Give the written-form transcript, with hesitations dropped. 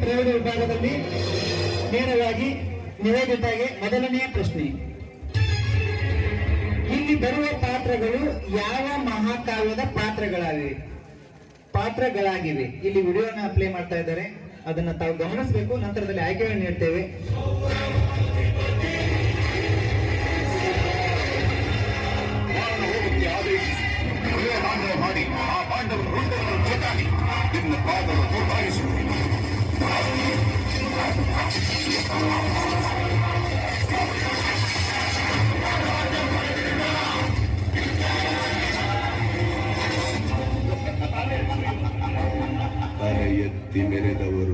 ಪ್ರಯೋಗ ವಿಭಾಗದಲ್ಲಿ ನೇರವಾಗಿ ನಿವೇದಿತಾಗೆ ಮೊದಲನೆಯ ಪ್ರಶ್ನೆ. ಇಲ್ಲಿ ಬರುವ ಪಾತ್ರಗಳು ಯಾವ ಮಹಾಕಾವ್ಯದ ಪಾತ್ರಗಳಾಗಿವೆ? ಇಲ್ಲಿ ವಿಡಿಯೋನ ಪ್ಲೇ ಮಾಡ್ತಾ ಇದ್ದಾರೆ, ಅದನ್ನ ತಾವು ಗಮನಿಸಬೇಕು. ನಂತರದಲ್ಲಿ ಆಯ್ಕೆಗಳನ್ನು ನೀಡ್ತೇವೆ. ಮಾಡಿ ಆ ಪಾಂಡವರು ರುಂಡವನ್ನು ಜೊತಾಡಿ ನಿನ್ನ ಪಾದವನ್ನು ತೋರ್ಪಾಗಿಸುವುದು. ತಲೆ ಎತ್ತಿ ಮೆರೆದವರು